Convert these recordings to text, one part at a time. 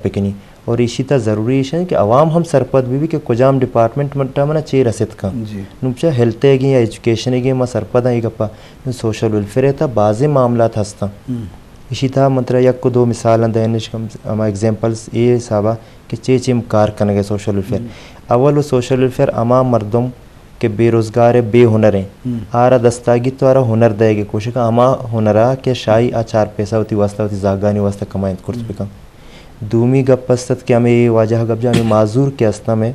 पिकनी और इसी तरह ज़रूरी है कि अवाम हम सरपद भी के कुजाम डिपार्टमेंट मट्टा मना चे रसित का नुचा हेल्थ है या एजुकेशन है मा सरपद है गप्पा सोशल वेलफेयर है बाज़े मामला हंसता इसी तरह मतलब एक को दो मिसाल देने कम एग्जांपल्स ये साबा कि चे कार करेंगे सोशल वेलफेयर अव्वल वो सोशल वेलफेयर अमा मर्दों के बेरोज़गार बेहुनर हैं आरा दस्तागी तो आरा हुनर देगी कोशिश का अमा हुनरा के शाही आ 4 पैसा होती वास्ता होती जागानी वास्ता कमाएं कुछ भी कम दूमी गप्पस्त के हमें वाजह गप हमें माजूर के अस्ता में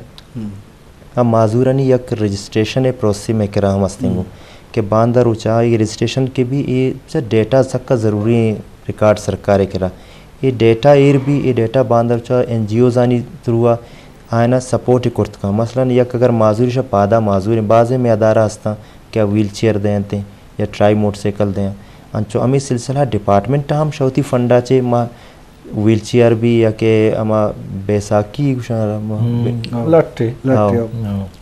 हम माजूरानी एक रजिस्ट्रेशन है प्रोसेस में करा हम अस्तेंगो के बांदर ऊँचा ये रजिस्ट्रेशन के भी ये डेटा सबका ज़रूरी रिकॉर्ड सरकार करा ये डेटा भी ये डेटा बांदर चा NGOs आनी थ्रू आयना सपोर्ट ही करता का मसलन यक अगर माजूरी शा पादा माजूरी बाज़े में अदारा हस्ता क्या व्हील चेयर दें थे या ट्राई मोटरसाइकिल दें अंचो अमी सिलसिला डिपार्टमेंट हम शौती फंडा चे मा व्हील चेयर भी या के अमा बैसाखी लट्टे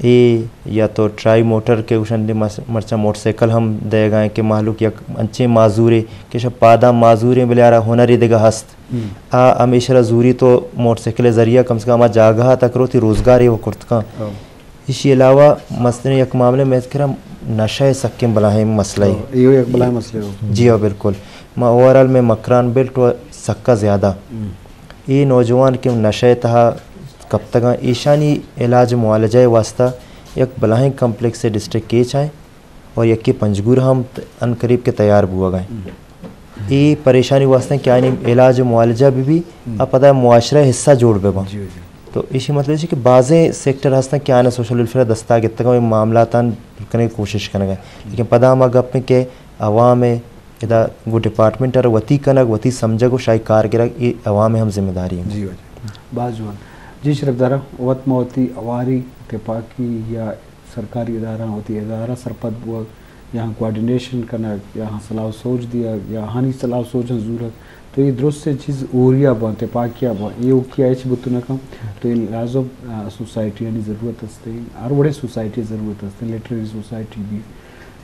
ए या तो ट्राई मोटर के उशन मरचा मोटरसाइकिल हम देगा के मालूक या अंचे माजूरे के शब पादा माजूरे बिलारा हुनरी देगा हस्त आ हमेशा जूरी तो मोटरसाइकिल ज़रिया कम से कम जागा तक रोती रोज़गार है वो कुर्त का इसी अलावा मसलन एक मामले में करा नशा सक्के बलाहे मसला ये एक बलाहे मसले जी हाँ बिल्कुल मैं ओवरऑल में मकरान बेल्ट व सक्का ज़्यादा ये नौजवान के नशे तहा कब तक ईशानी इलाज मुआलजा वास्ता एक बलाहिंग कम्प्लेक्स से डिस्ट्रिक्ट के चाहें और यकी पंजगुर हम अन करीब के तैयार हुआ गए ये परेशानी वास्ते क्या नहीं इलाज मुआलजा भी अब पता है मुआशरा हिस्सा जोड़ बेबा तो इसी मतलब है कि बाज़े सेक्टर हंसता क्या ना सोशल वेलफेयर दस्ता के तक मामला करने की कोशिश करेंगे लेकिन पता हम गप में के अवाम है इदा वो डिपार्टमेंट और वती कनक वती समझ को शायद कार गिरा ये अवाम में हम जिम्मेदारी हैं जी बाजुआन जी शरफदारा वत मोती अवारी तेपाकी या सरकारी इदारा होती इदारा सरपद वो यहाँ कोऑर्डिनेशन करना यहाँ सलाह सोच दिया या हानि सलाह सोच ज़रूरत तो ये दुरुस्त से चीज़ ओरिया बन तेपाकिया बन ये उकिया एच बुतुना कम तो इन लाजो सोसाइटी यानी ज़रूरत हस्ते और बड़े सोसाइटी ज़रूरत हस्ते लिटरेरी सोसाइटी भी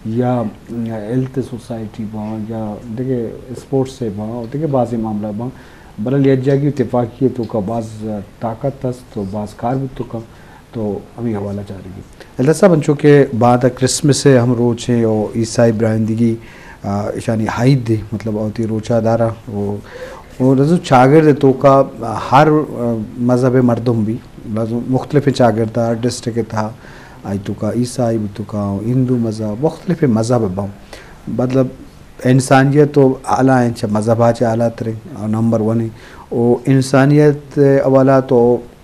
या हेल्थ सोसाइटी बाँ या देखिए स्पोर्ट्स से बाँ देखिए बाज़ मामला बाँ बल यजागी इतफाक़ी तो का बाज़ ताकत हस्त तो बाज़ कार भी तो अभी हवाला जा रही है अल्लाह साहब बच्चों के बाद क्रिसमस से हम रोज हैं और ईसाई ब्रांदगी यानी हाइद दे मतलब औती रोचादारा वो रजू चागिर तो का हर मज़हब मर्दम भी मुख्तलिफ चागिरदार डिस्ट्रिक्ट था आई तो का ईसाई तो का हिंदू मज़हब मुख्तलिफ मज़हब बाँ मतलब इंसानियत तो आला है मज़हबा चे आला तरे नंबर 1 है और इंसानियत अवाला तो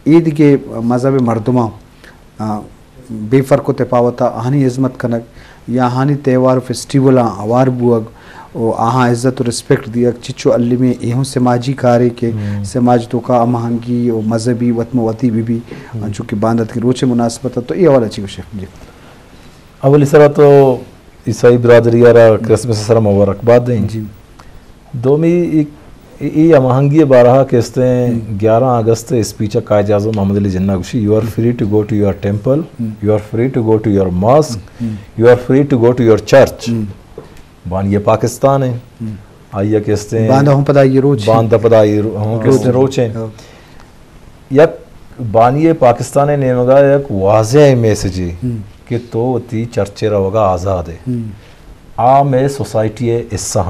ईद के मज़हब मर्दमा बेफ़र्क तफावत हानि इज़्ज़त कनक या हानि त्यौहार फेस्टिवल आवार बुअग और आहाँ इज़्ज़त और रिस्पेक्ट दिया चिचो अल्ली में एहों समाजी कार्य के समाज तो का महंगी और मजहबी वतमवती भी चूँकि बांधत की रोचे मुनासबत तो ये वाला चीज़ जी अवल इसरा तो ईसाई बिरादरी यारा क्रिसमस सर मुबारकबाद दें जी दो में ये महंगी बारह केस्ते 11 अगस्त स्पीच कायद आज़म मोहम्मद अली जिन्ना गुशी you are free to go to your temple you are free to go to your mosque you are free to go to your church बान ये पाकिस्तान है आइए केस्ते बांधा हम पता ये रोज बांधा पता ये हम केस्ते रोज हैं यक बानिए पाकिस्तान ने मगा एक वाज़ेह मैसेज है कि तो ती चर्चे रहोगा आज़ाद है आ में सोसाइटी है हिस्सा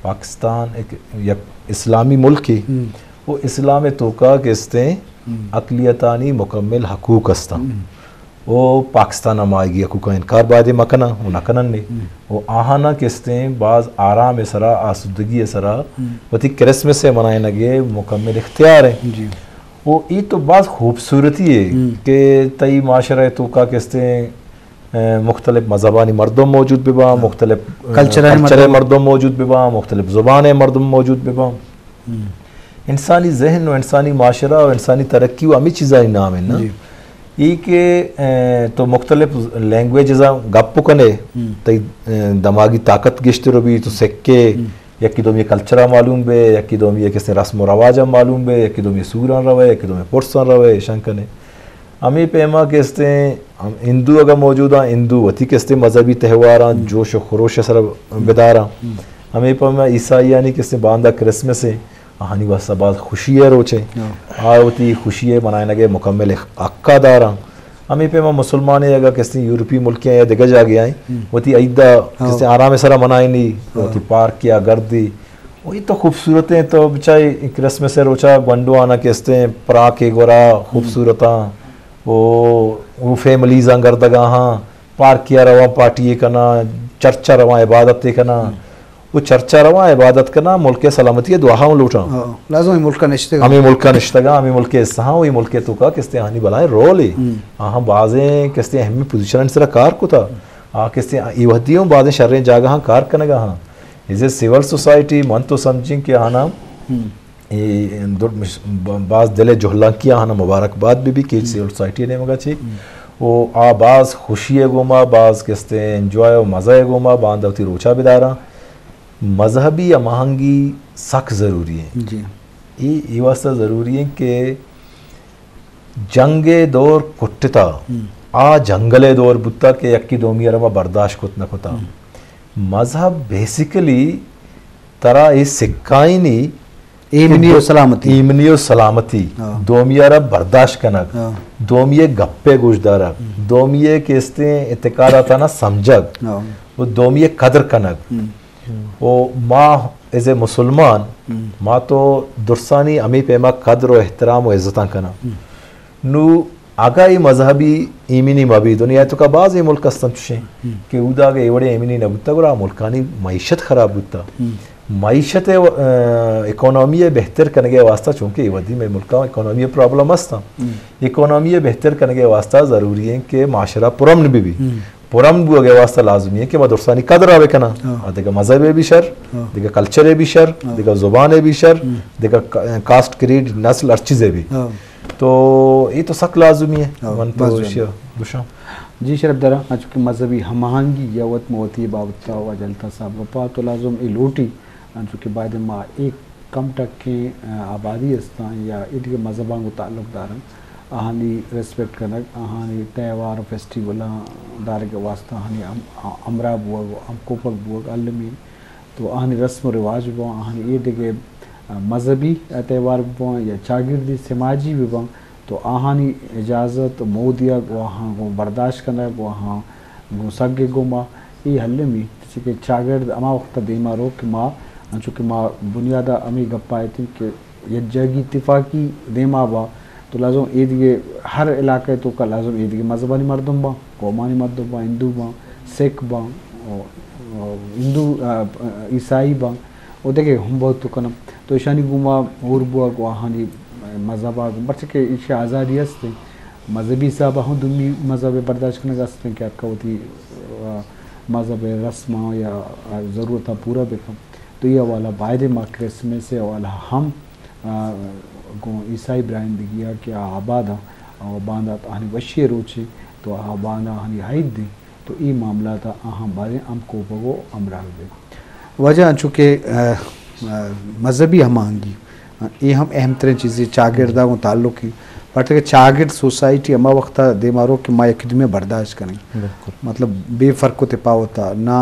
पाकिस्तान एक इस्लामी मुल्क है वो इस्लाम तो का किस्ते अकलियतानी मुकम्मल हकूक हस्ता वो पाकिस्तान हम आएगी हकूक का इनकार बाद मकना वो नकनन ने वो आहाना किस्ते बाज़ आराम सरा आसुदगी सरा वती क्रिसमस से मनाए लगे मुकम्मल इख्तियार है वो ये तो बाज़ खूबसूरती है कि तई माशरा तो का किस्ते मुख्तलिफ मज़हबानी मर्दम मौजूद बिबा मुख्तलिफ कल्चर मर्दम मौजूद बिबा मुख्तलिफ ज़ुबान मर्दम मौजूद बिबा इंसानी जहन और इंसानी माशरा और इंसानी तरक्की व अमी चीज़ा नाम है ना ये के तो मुख्तलिफ लैंग्वेज गप कने तई दमागी ताकत गिश्तर भी तो सेक्के यकी दो ये कल्चरा मालूम बे यकी दो ये किसी रस्म रवाजा मालूम बे यकी दो ये सूरन रवे यकी दो ये पुरसन रवे शंकने अमी पेमा केस्ते हम हिंदू अगर मौजूद हैं हिंदू वती केस्ते मजहबी त्यौहार जोश खरोश सर बेदारा हमें पेमा ईसाई यानी केस्ते बांधा क्रिसमस है आहानी वास्ता बात खुशी है रोचे आवती खुशी है मनाए लगे मुकम्मल अक्का दारा हमें पे मैं मुसलमान है अगर किसी यूरोपीय मुल्क या दिग्गज जा गया है वती ईदा किसी आराम सरा मनाई नहीं वती पार्क किया गर्दी वही तो खूबसूरत है तो बेचारे क्रिसमस से रोचा गंडो आना किस्ते हैं परा के गोरा खूबसूरत वो फैमिलीज गर्दगा हाँ पार्क किया रवा पार्टी करना चर्चा रवा इबादत करना वो चर्चा रवा इबादत करना मुल्क सलामती दुआ लूटा लाजम मुल्क का निश्ते हमें मुल्क का निश्तगा हमें मुल्क हाँ वही मुल्क तो का किस्ते हानि बलाए रोल है हाँ बाजें किस्ते अहमी पोजीशन से कार को था किस्ते इवहदियों बाजें शर्रें जागा हाँ कार कनेगा हाँ इसे सिविल सोसाइटी मन तो समझें कि हाँ ना बाज दिले जोहला किया हाँ ना मुबारकबाद भी कि सिविल सोसाइटी ने मगा ची वो बाज खुशी गोमा बाज किस्ते एंजॉय मज़ा गोमा बांधवती रोचा बिदारा मजहबी अमाहंगी सख्त ज़रूरी है जी ये वास्ता ज़रूरी है कि जंगे दौर कुट्टता आ जंगले दौर बुत्ता के यक्की दोमी अरमा बर्दाश्त कुत न कुता मजहब बेसिकली तरह इस सिक्काइनी ईमनी सलामती दोमिया बर्दाश्त कनक दोमिये गप्पे गुजदारक दोमिये किस्ते इतकारा था ना समझक वो दोमिये कदर कनक वो माँ एज ए मुसलमान माँ तो दुरसानी अमी पेमा कदर व एहतराम व इज़्ज़त कना नु आगाई मजहबी ईमिनी मबी दुनिया तो का बाज़ ये मुल्क संतुषे कि उदा के एवड़े ईमिनी न बुत्ता गुरा मुल्कानी मईशत खराब बुत्ता मईशत इकोनॉमी बेहतर करने के वास्ता चूँकि वदी में मुल्का इकोनॉमी प्रॉब्लम अस्ता इकोनॉमी बेहतर करने के वास्ता ज़रूरी है कि माशरा पुरम भी पुरम बुगे वास्ता लाजमी है कि मदरसानी कदर आवे कना देखा मजहब भी शर देखा कल्चर भी शर देखा जुबान भी शर देखा कास्ट क्रीड नस्ल हर चीज़ें भी तो ये तो सख्त लाजमी है मन तो जी शरफ दरा चूँकि मजहबी हमahangगी या वत मोती बाबता व जलता साहब वपा तो लाजम ए लोटी चूँकि बाद माँ एक कम टक्के आबादी अस्ता या इनके मजहबां को ताल्लुकदार आहानी रेस्पेक्ट करना आहानी त्यौहार फेस्टिवल दार के वास्ता आहानी अमरा बुआ अमकोपक बुआ अलमी तो आहानी रस्म रिवाज बुआ आहानी ये दिगे मजहबी त्यौहार बुआ या चागिर्दी समाजी भी बुआ तो आहानी इजाज़त मोदिया वहाँ को बर्दाश्त करना वहाँ गो सगे गोमा ये हल्लमी जैसे कि चागिर्द अमा वक्त देमा रो कि माँ चूँकि माँ बुनियादा अमी गप्पा थी कि ये जगी इतफाकी देमा बा तो लाजम ईद के हर इलाके तो का लाजम ईद के मजहबानी मर्दम बा कौमानी मर्दम बा हिंदू बा सिख बा हिंदू ईसाई बा वो देखे हम बहुत तो कनम तो ईशानी गुमा और बुआ को आहानी मजहबा बच्चे के इशे आज़ादी हस्ते मजहबी साहब हम दुनी मजहब बर्दाश्त करने का क्या का होती मजहब रस्म या ज़रूरत पूरा बेकम तो ये वाला वायदे माक्रेस में से वाला हम को ईसाई ब्रांड दिया कि आबादा और बांधा आनी वशी रोचे तो बांधा आनी हाइद दी तो ये मामला था अहम बारे हम को बगो अमरा दे वजह चूँकि मजहबी हमahangगी ये हम अहम तरह चीज़ें चागिरदा को ताल्लुक की बट चागिर्द सोसाइटी अमा वक्त दे मारो कि माँ खिदमे बर्दाश्त करें मतलब बेफ़र्क को तिपा होता ना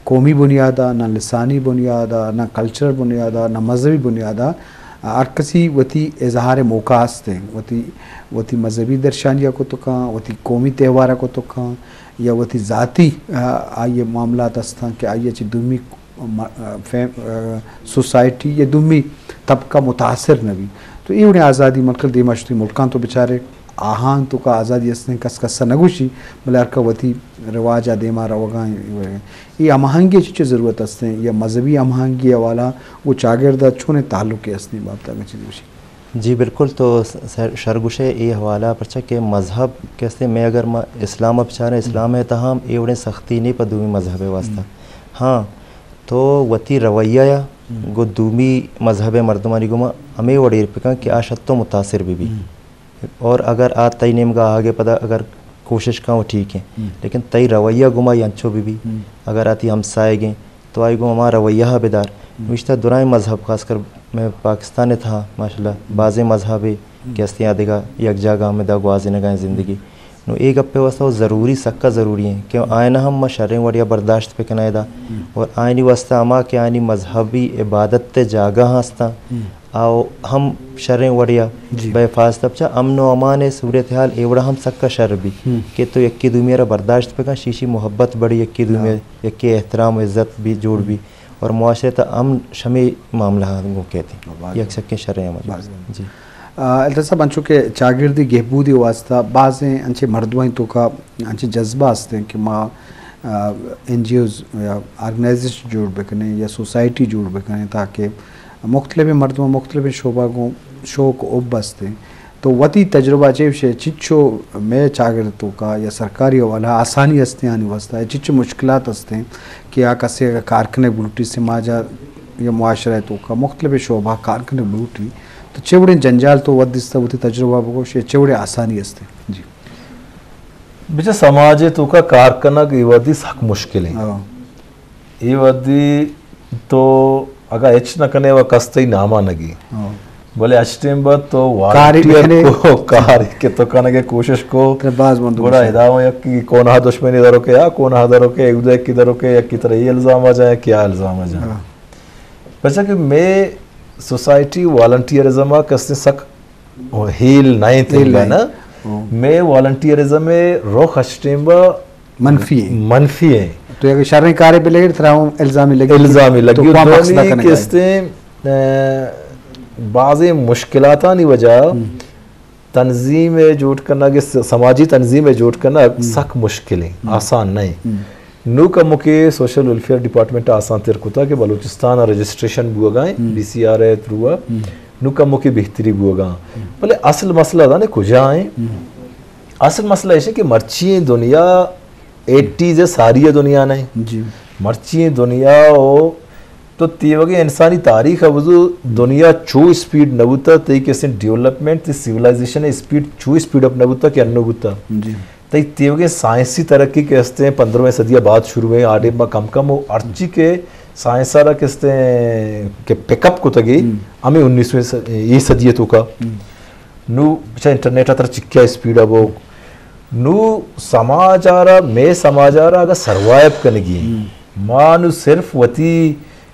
कौमी बुनियादा ना लिसानी बुनियादा ना कल्चर बुनियादा ना मजहबी बुनियादा हर किसी वती इजहार मौका हस्ते वती मजहबी दर्शानिया को तो कहाँ वती कौमी त्यौहार को तो कहाँ या वती ज़ाती आइए मामला हस्ता कि आइए ची दुमी सोसाइटी या दुमी तबका मुतासर नबी तो ये उन्हें आज़ादी मतलब देमाशती मुल्कान तो बेचारे आहान तो का आज़ादी असने कस कस नगुशी मलर का वती रिवाज देमा रवगा ये हमahangगी चीज़ ज़रूरत असते या मजहबी हमahangगी वाला वो चागिरदा छोने ताल्लुक असने बाबता का चीज़ जी बिल्कुल तो शरगुशे ये हवाला परचा के मज़हब कैसे मैं अगर इस्लाम अपचार इस्लाम है तहम ये उन्हें सख्ती नहीं पदूमी मजहब वास्ता हाँ तो वती रवैया गो दूमी मजहब मर्दमानी गुमा हमें वड़ेर पिका कि आशत तो मुतासिर भी और अगर आ तई नेम का आगे पता अगर कोशिश का वो ठीक है लेकिन तई रवैया गुमा यांचो भी अगर आती हम साए गए तो आई गो हमारा रवैया बेदार विश्ता दुराए मजहब खासकर मैं पाकिस्तान था माशाल्लाह बाज़ मजहब कैसे यादेगा यक जगह में दा गुआजे नगाएँ ज़िंदगी नो एक गप्पे वास्ता ज़रूरी सक्का ज़रूरी है कि आयना हम शर्रें वड़िया बर्दाश्त पे कनायदा और आयनी वास्ता अमा के आनी मजहबी इबादत ते जागा हंसता आओ हम शर्रें वड़िया बेफाज तब चा अमन व अमान सूरत हाल एवड़ा हम सक्का शर भी कि तो यक्की दुमिया बर्दाश्त पे का शीशी मोहब्बत बड़ी यक्की दुमिया यक्की एहतराम इज़्ज़त भी जोड़ भी और मुआशरे त अमन शमी मामला वो कहते हैं ये अक्सर के शर्रें अमल जी अल्ताफ़ अंचो के चागिर्दी गहबूदी वास्ता बाज़ें अंचे मर्दवाई तो का अंचे जज्बा हस्ते कि माँ NGOs या ऑर्गेनाइजेशन जोड़ बेकने या सोसाइटी जोड़ बेकने ताकि मुख्तलिफ मर्दों मुख्तलिफ शोबा को शौक उब बसते तो वती तजुर्बा चेवशे चिच्चो मैं चागिर्दों का या सरकारी वाला आसानी हस्ते आने वास्ता है चिच्चो मुश्किलात हस्ते कि आ कसे कारखाने बुलटी से माजा या मुआशरा तो का मुख्तलिफ शोबा कारखाने बुलटी तो चेवड़े जंजाल तो वदिस्ता वती तजुर्बा को चेवड़े आसानी हस्ते जी बिचा समाजे तो का कारखाना की वदी सख मुश्किल है ये वदी तो अगर एच न कने व कस्ते नामा नगी बोले अष्टेम बत तो वारंटियर को कार के तो कने के कोशिश को बड़ा हिदायत है कि कौन हा दुश्मनी दरो के या कौन हा दरो के एक दूसरे की दरो के या की तरह ये इल्जाम आ जाए क्या इल्जाम आ जाए बच्चा कि मैं सोसाइटी वॉलंटियरिज्म कसने सक हील नहीं थे ना मैं वॉलंटियरिज्म में रोख अष्टेम मनफी है तो अगर शर्री कार्य पे लगे थराऊं इल्जाम लगी तो दोनों किस्ते बाज़े मुश्किलाता नहीं वजह तंजीम जोड़ करना कि समाजी तंजीम जोड़ करना सख मुश्किल है आसान नहीं नू का मुके सोशल वेलफेयर डिपार्टमेंट आसान तेर कुता के बलूचिस्तान रजिस्ट्रेशन बुआ BCR है थ्रू नू का मुके बेहतरी बुआ बोले असल मसला था ने कुजा है असल मसला ऐसे कि मर्ची दुनिया 80s सारी दुनिया नहीं जी मर्ची दुनिया हो तो तीवगे इंसानी तारीख है वजू दुनिया चो स्पीड नबूता तई कैसे डेवलपमेंट सिविलाइजेशन स्पीड चो स्पीड अप नबूता के अन्नबूता जी तई तीवगे साइंसी तरक्की कहते हैं 15वीं सदी बाद शुरू हुए आडे में कम कम हो अर्ची के साइंसारा कहते हैं के पिकअप को तगी हमें 19वीं ये सदी तो का नू अच्छा इंटरनेट अतर चिक्या स्पीड अब नू समाचारा में समाचारा अगर सर्वाइव करनेगी मानु सिर्फ वती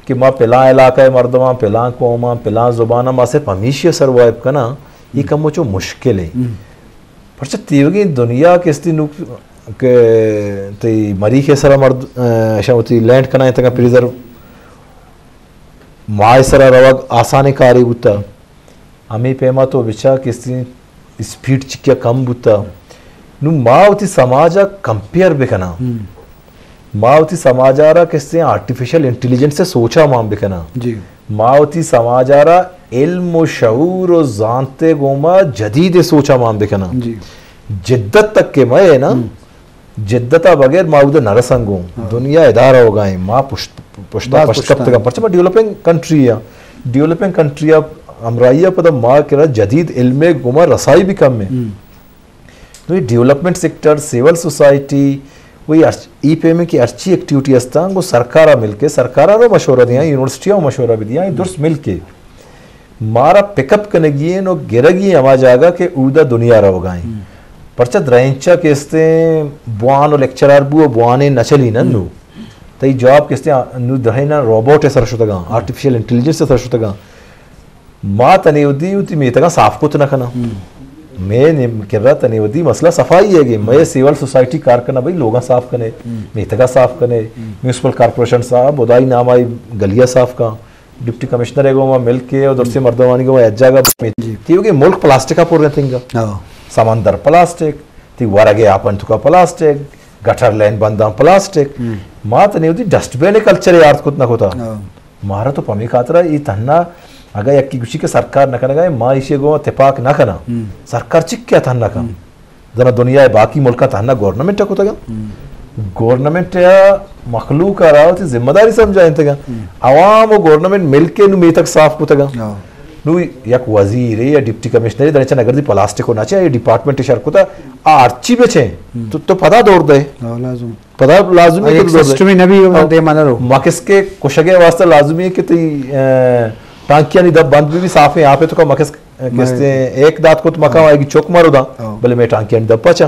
कि माँ पिला इलाका मर्दमा पिला कौमा पिला जुबाना माँ सिर्फ हमेशा सर्वाइव करना ये कम जो मुश्किल है पर जब तीवगी दुनिया किस्ती नु के ती मरी के सरा मर्द शावती लैंड करना है तक प्रिजर्व माय सरा रवग आसानी कारी बुता हमें पेमा तो बिचा किस्ती स्पीड चिक्या कम बुता नु मावती समाजा कंपेयर बेकना मावती समाजारा किससे आर्टिफिशियल इंटेलिजेंस से सोचा माम बेकना जी मावती समाजारा इल्म शऊर और जानते गोमा जदीद सोचा माम बेकना जी जिद्दत तक के मैं ना जिद्दता बगैर माउद नरसंगो दुनिया इदारा हो गए माँ पुश्ता पश्कप तक परचा डेवलपिंग कंट्री अमराइया पद माँ के जदीद इल्म गोमा रसाई भी कम है तो ये डेवलपमेंट सेक्टर सिविल सोसाइटी वही ई पेमेंट की अच्छी एक्टिविटी हस्ता वो सरकारा मिलके सरकारा रो मशवरा दिया यूनिवर्सिटियाँ मशवरा भी दिया दुरुस्त मिलके मारा पिकअप कनेगी नो गिरगी हमा जागा के उदा दुनिया रहो गाएं परचत रेंचा केस्ते बुआनो लेक्चरर बुआ बुआने नचली नन्नु तई जॉब केस्ते नु दहेना रोबोट है सरशुतगा आर्टिफिशियल इंटेलिजेंस है सरशुतगा माँ तनेउदी उती मेतगा साफ को तो न करना मैं कह रहा तनेवदी मसला सफाई है कि मैं सिविल सोसाइटी कारखाना भाई लोग साफ करने मेतगा साफ करने म्यूनसिपल कॉर्पोरेशन साहब उदाई नाम आई गलिया साफ का डिप्टी कमिश्नर है वो मिल के उधर से मर्दवानी को जाएगा क्योंकि मुल्क प्लास्टिक का पूरे थिंग समंदर प्लास्टिक ती वरगे आपन तुका प्लास्टिक गटर लाइन बंदा प्लास्टिक माँ तनेवदी डस्टबिन कल्चर यार खुद ना होता मारा तो पमी खातरा ये तन्ना अगर यक्की कुछ के सरकार न करना माँ इसे गो इत्तेफाक न करना सरकार चिक क्या था न का जना दुनिया बाकी मुल्क था ना गवर्नमेंट को तगा गवर्नमेंट या मखलूक आ रहा होती जिम्मेदारी समझा इंतगा आवाम और गवर्नमेंट मिलके नु मेतक साफ को तगा नु यक वजीर या डिप्टी कमिश्नर दरचन अगर दी प्लास्टिक होना चाहिए डिपार्टमेंट शर को ता आर्ची बेचे तो पता दौड़ दे लाजुम पता लाजुमी है कि सिस्टम ही नबी दे मानरो मकिस के कुशगे वास्ते लाजुमी है कि ती टांकियां नहीं दब बंद भी साफ है यहाँ पे तो का मकस कहते हैं एक दांत को तो मका आएगी चौक मारो दा भले मैं टांकियां नहीं दब पचा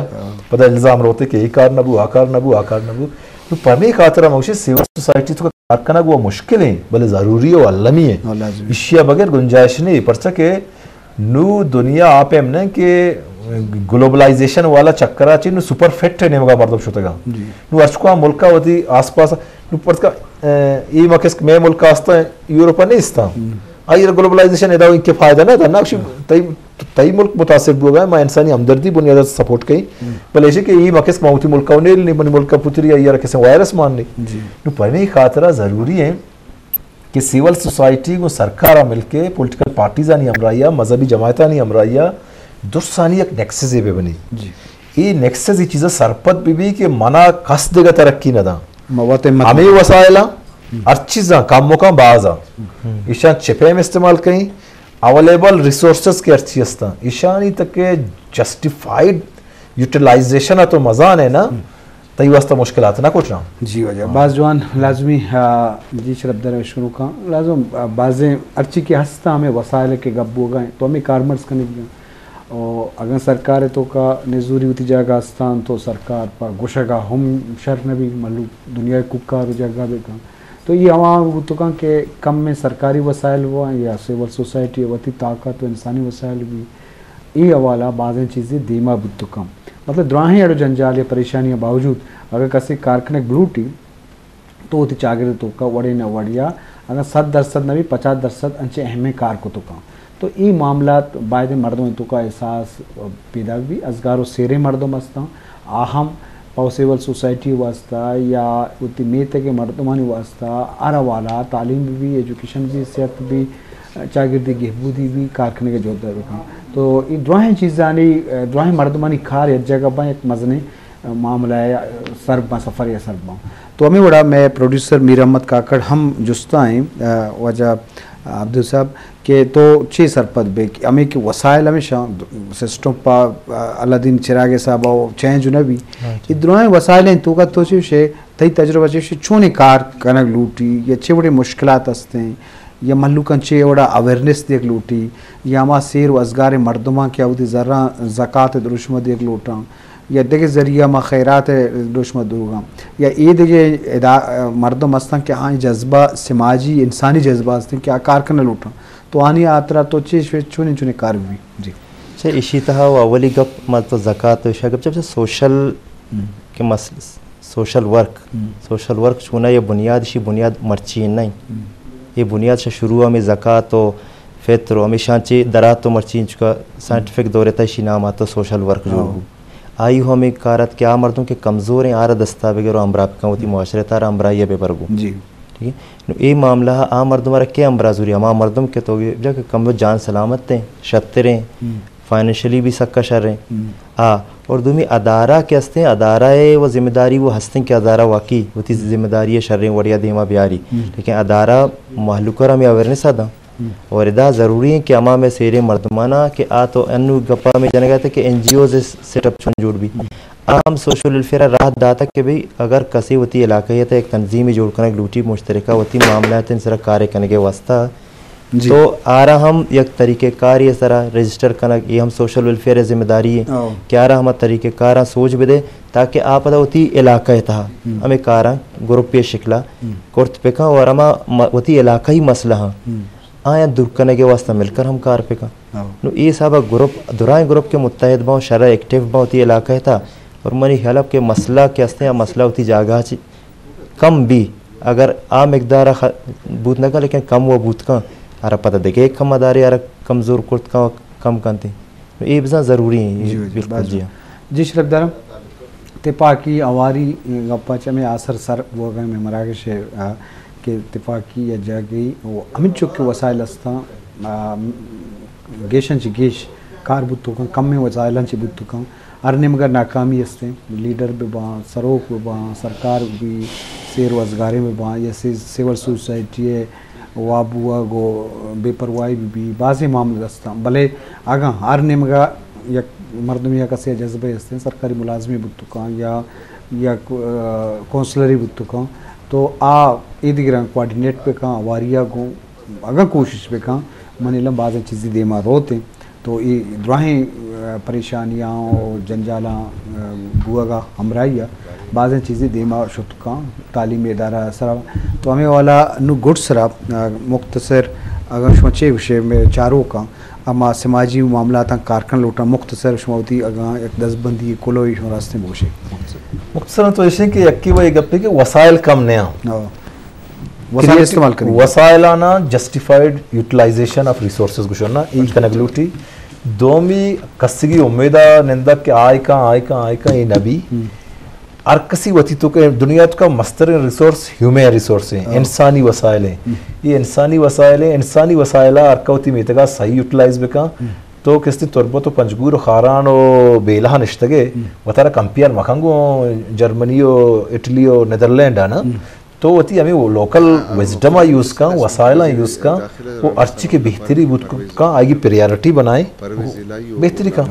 पता इल्ज़ाम रोते कि यही कार नबू आकार नबू आकार नबू तो पढ़ने खातर मौशी सिविल सोसाइटी तो कारखाना वो मुश्किल है भले ज़रूरी है अल्लमी है इशिया बगैर गुंजाइश नहीं पड़ सके नू दुनिया आप हमने के ग्लोबलाइजेशन वाला चक्करा ची नु सुपर फिट है नेमगा मर्दम शुतगा नु अर्चको मुल्का होती आसपास नु पड़का ई मकस में मुल्का आस्ता यूरोप नहीं इस्ता आई ग्लोबलाइजेशन एदा इनके फायदा ना था ना तई मुल्क मुतासिर हो गए मैं इंसानी हमदर्दी बुनियाद सपोर्ट कई भले कि ई मकस माउती मुल्क ने नहीं बनी मुल्क पुत्री या कैसे वायरस मान नहीं नु पढ़ने खातरा जरूरी है कि सिविल सोसाइटी को सरकार मिलके पॉलिटिकल पार्टीज नहीं हमराइया मजहबी जमायता नहीं हमराइया दुस्सानी एक नेक्सस पे बनी ये नेक्सस ये चीज़ सरपत बीबी के मना कस देगा तरक्की न था हमें वसाइला हर चीज़ कामों का बाजा ईशान चिपे में इस्तेमाल कहीं अवेलेबल रिसोर्सेस के अच्छी हस्ता ईशानी तक के जस्टिफाइड यूटिलाइजेशन है तो मजा है ना तई वास्ता मुश्किल आते ना कुछ ना जी वजह बाज जवान लाजमी जी शरबदर शुरू का लाजम बाजें अर्ची के हस्ता हमें वसाइल के गब्बू गए तो हमें कारमर्स करने और अगर सरकार तो का नजूरी उती जगह स्थान तो सरकार पर गुशगा हम शर नबी मल्लू दुनिया कुकार जगह बेका तो ये आवाम तो के कम में सरकारी वसाइल हुआ या सिविल सोसाइटी वती ताकत व इंसानी वसाइल भी ये हवाला बाज़ चीज़ें धीमा बुत तो कम मतलब द्राही अड़ो जंजाल या परेशानियों बावजूद अगर कसी कारखाने ब्लूटी तो वो चागिर तो का वड़े न वड़िया अगर 100% न भी 50% अंचे अहमे कार को तो कम तो ये मामला बायद मर्दों तो का एहसास पैदा भी असगार सेरे मर्दों मस्ता आहम पाव सिविल सोसाइटी वास्ता या उती मेते के मर्दमानी वास्ता आरा वाला तालीम भी एजुकेशन भी सेहत भी चागिर्दी गहबूदी भी कारखाने के जोधर भी तो ये द्राही चीज़ानी द्राही मर्दमानी खार एक जगह पर एक मजने मामला है सरबा सफ़र या सरबा तो हमें बड़ा मैं प्रोड्यूसर मीर अहमद काकड़ हम जुस्ता हैं वजह अब्दुल साहब के तो छः सरपत बे हमें कि वसाइल हमेशा सिस्टम पा अलादीन चिरागे साहब और चेंज न भी इधरों वसाइल हैं तो का तो शे तई तजुर्बा शे छोने कार कनक लूटी या छे बड़े मुश्किलात हस्ते हैं या मल्लू कंचे बड़ा अवेयरनेस देख लूटी या हमारा शेर व असगार मर्दमा क्या होती ज़रा ज़कात दुरुशमा देख लूटा या देखे ज़रिया मा खैरात दुरुशमा दूंगा या ये देखे मर्दम मस्ता क्या हाँ जज्बा समाजी इंसानी जज्बा हस्ते क्या कारखाना लूटा तो आनी आतरा तो चीज़ चुने चुने कार भी जी अच्छा इसी तरह अवली गप मतलब ज़कात गप जब से सोशल के मसले सोशल वर्क छूना ये बुनियाद इसी बुनियाद मर्ची नहीं ये बुनियाद से शुरू में ज़कात तो फित्र हमेशा चे दरात तो मर्ची का साइंटिफिक दौरे तय नाम आता सोशल वर्क जो आई हो हमें कारत क्या मर्दों के कमज़ोर हैं आरा दस्ता वगैरह अमराब का होती मुआशरे तारा अमरा ये बेबरगो जी ठीक है ये मामला आ मर्दों वाला क्या अमरा जरूरी है मर्दों के तो जब कम जान सलामत हैं शतरें फाइनेंशियली भी सक्का शर हैं और दूसरी अदारा के हंसते हैं अदारा है वो जिम्मेदारी वो हंसते हैं कि अदारा वाकई होती जिम्मेदारी है शर्रें वड़िया देमा बिहारी लेकिन अदारा महलूकर हमें अवेयरनेस आदा और इदा ज़रूरी है कि अमा में सेरे मर्दमाना कि आ तो अनु गप्पा में जाने गया था कि NGO से सेटअप जोड़ भी आम सोशल वेलफेयर राह दाता कि भाई अगर कसी होती इलाके है तो एक तंजीम जोड़ कर लूटी मुश्तरका होती मामला है सर कार्य करने के वास्ता तो आ रहा हम एक तरीक़ेकार ये सारा रजिस्टर करना ये हम सोशल वेलफेयर जिम्मेदारी है क्या रहा हम तरीक़ेकार सोच भी दे ताकि आप पता होती इलाका था हमें कारा ग्रुप पे शिकला कुर्त पे का और हमा होती इलाका ही मसला आया दूर करने के वास्ते मिलकर हम कार पे का ये सब ग्रुप दुराए ग्रुप के मुत्तहद बाँ शरा एक्टिव बाँ होती इलाका था और मनी हेल्प के मसला के हस्ते मसला होती जागा कम भी अगर आ मकदार बूत न का लेकिन कम वो बूत का अरे पता देखे एक कम अदारे यार कमज़ोर कुर्त का कम करते ये भी ज़रूरी है जी शरबदार तिपाकी अवारी गप्पा च में आसर सर वो गए में मराकश के तिपाकी या जागी वो अमित चुक के वसाइल अस्ता गेशन ची गेश कार बुत्तु का कम में वसाइलन ची बुत्तु का अरने मगर नाकामी हस्ते लीडर भी बा सरोक भी बा सरकार भी शेर वजगारे में बा या सिविल सोसाइटी है वाबुआ गो बेपरवाही भी बाज़ी मामले दस्ता भले आगा हर नेमगा या मर्दम या कसे जज्बे हस्ते सरकारी मुलाजमी बुत्तुका या कौंसलरी बुत्तुका तो आ ईदगिरा कोऑर्डिनेट पे का वारिया गो अगर कोशिश पे का मनीला बाज़ चीज़ें देमा रोते तो ये द्राही परेशानियाँ और जंजाला बुआ हमराइया बाज़ चीज़ें देमा शुद्ध का तालीमी इदारा सरा तो हमें वाला नु गुड सरा मुख्तसर अगर सोचे विषय में चारों का अमा समाजी मामला कारकन लोटा मुख्तसर शुमावती अगर एक दसबंदी कोलो रास्ते बोशे मुख्तसर तो ऐसे कि यक्की वो एक गप्पे के वसाइल कम नया वसाइल इस्तेमाल करें वसाइल आना जस्टिफाइड यूटिलाइजेशन ऑफ रिसोर्सेज कुछ ना एक कनेक्टिविटी दोमी कस्सी उम्मीदा निंदा के आय का ये नबी अर्कसी वती तो के दुनिया का मस्तर रिसोर्स ह्यूमन रिसोर्स हैं इंसानी वसाइल हैं ये इंसानी वसाइल अर्कवती मेतगा सही यूटिलाइज बेका तो किस्ती तुरबो तो पंजगूर खारान और बेलहा निश्तगे वतारा कंपेयर मखंगो जर्मनी और इटली और नीदरलैंड है ना तो वती हमें वो लोकल विजडम यूज़ का वसाइला यूज़ का वो अर्ची के बेहतरी बुत का आगे प्रायोरिटी बनाए बेहतरी का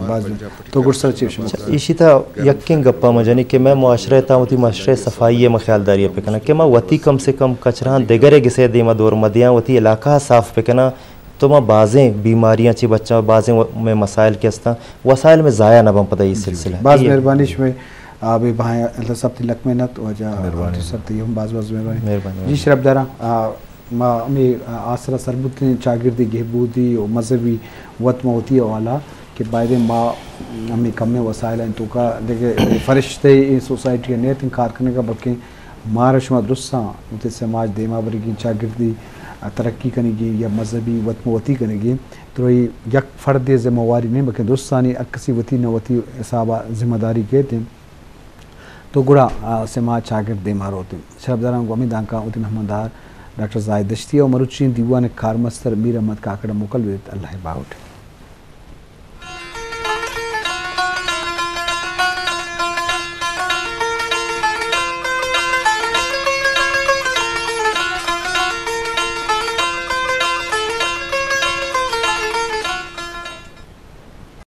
तो गुस्सा चीज़ इसी था यकीन गप्पा मजनी कि मैं मुआशरे तामती माशरे सफाई में ख्यालदारी पे कना कि मैं वती कम से कम कचरा देगरे गिसे दे मैं दौर मदियाँ वती इलाका साफ पे कना तो मैं बाज़ें बीमारियाँ ची बच्चा बाज़ें में मसाइल के अस्ता वसाइल में ज़ाया ना बम पता ये सिलसिला बाज़ मेहरबानी में अभी भाई अल्लाह सब लक मेहनत वजह सब हम बाज़ मेहरबानी जी शरबदारा मैं आसरा सरबुद्दीन चागिर्दी गहबूदी और मजहबी वत मोती वाला कि बायदे माँ हमें कम में वसाइल तो का देखे फरिश्ते सोसाइटी के नेत इनकार करने का बल्कि महाराष्ट्र में दुस्सा उते समाज देमा बरगी चागिर्दी तरक्की करेगी या मजहबी वतमवती करेगी तो ये यक फ़र्द ज़िम्मेवारी नहीं बल्कि दुस्सानी अक्सी वती नवती साहबा जिम्मेदारी कहते हैं तो गुड़ा समाज चागिर दे मारो होते शरबदारा गोमी दांका उते मेहमानदार डॉक्टर जाहिद दश्ती और मरुची दीवान कारमस्तर मीर अहमद काकड़ मुकल अल्लाह बाउट